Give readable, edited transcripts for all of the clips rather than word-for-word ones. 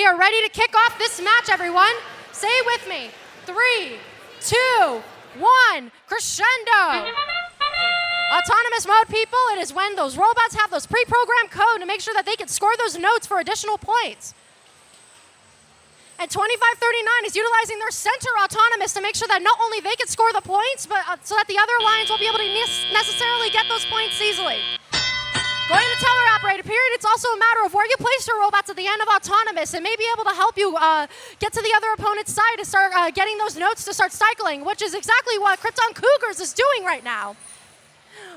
We are ready to kick off this match, everyone. Say it with me. 3, 2, 1, crescendo. Autonomous mode, people, it is when those robots have those pre-programmed code to make sure that they can score those notes for additional points. And 2539 is utilizing their center autonomous to make sure that not only they can score the points, but so that the other alliance won't be able to necessarily get those points easily. Going to teller operator period, it's also a matter of where you place your robots at the end of autonomous. It may be able to help you get to the other opponent's side to start getting those notes to start cycling, which is exactly what Krypton Cougars is doing right now.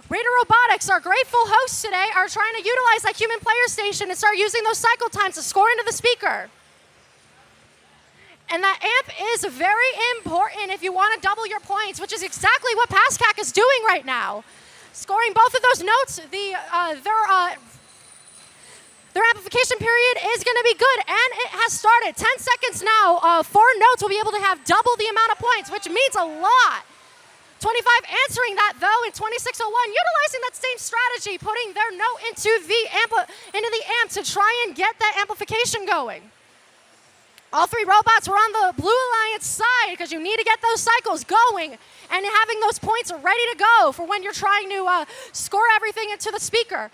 Raider Robotics, our grateful hosts today, are trying to utilize that human player station and start using those cycle times to score into the speaker. And that amp is very important if you want to double your points, which is exactly what PASCAC is doing right now. Scoring both of those notes, their amplification period is going to be good, and it has started. 10 seconds now, 4 notes will be able to have double the amount of points, which means a lot. 25 answering that, though, in 2601, utilizing that same strategy, putting their note into the amp to try and get that amplification going. All 3 robots were on the Blue Alliance side because you need to get those cycles going and having those points ready to go for when you're trying to score everything into the speaker.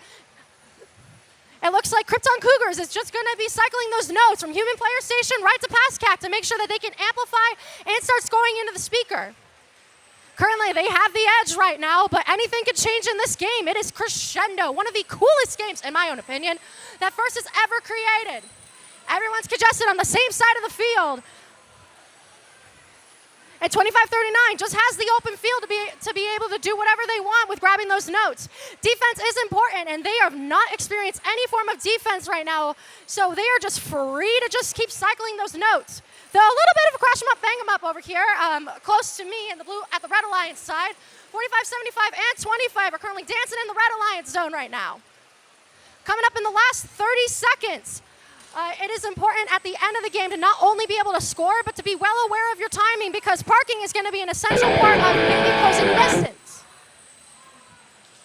It looks like Krypton Cougars is just going to be cycling those notes from human player station right to PASCAC to make sure that they can amplify and start scoring into the speaker. Currently, they have the edge right now, but anything could change in this game. It is crescendo, one of the coolest games, in my own opinion, that FIRST has ever created. Everyone's congested on the same side of the field. And 2539 just has the open field to be able to do whatever they want with grabbing those notes. Defense is important, and they have not experienced any form of defense right now, so they are just free to just keep cycling those notes. Though a little bit of a crash 'em up, bang 'em up over here, close to me in the blue at the Red Alliance side. 45, 75, and 25 are currently dancing in the Red Alliance zone right now. Coming up in the last 30 seconds. It is important at the end of the game to not only be able to score, but to be well aware of your timing, because parking is going to be an essential part of maybe closing distance.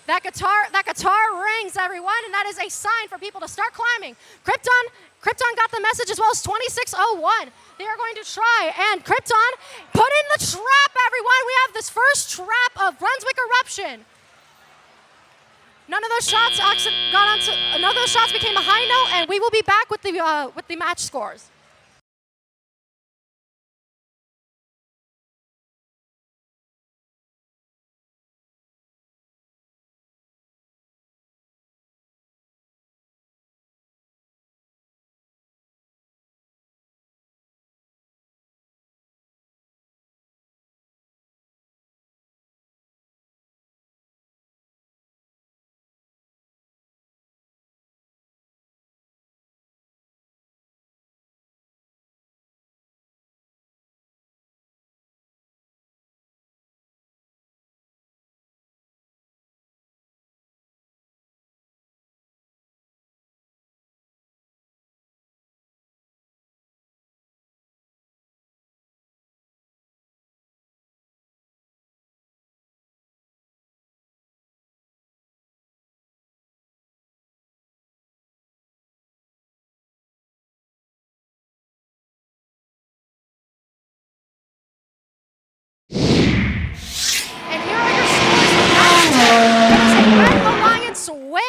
That guitar rings, everyone, and that is a sign for people to start climbing. Krypton got the message, as well as 2601. They are going to try, and Krypton put in the trap, everyone. We have this first trap of Brunswick Eruption. None of those shots became a high note, and we will be back with the match scores.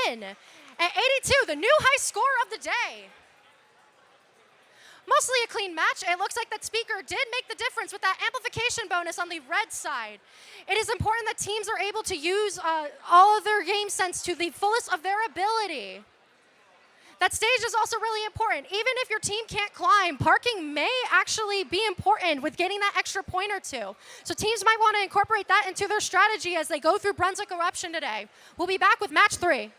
Win at 82, the new high score of the day. Mostly a clean match. It looks like that speaker did make the difference with that amplification bonus on the red side. It is important that teams are able to use all of their game sense to the fullest of their ability. That stage is also really important. Even if your team can't climb, parking may actually be important with getting that extra point or two. So teams might want to incorporate that into their strategy as they go through Brunswick Eruption today. We'll be back with match 3.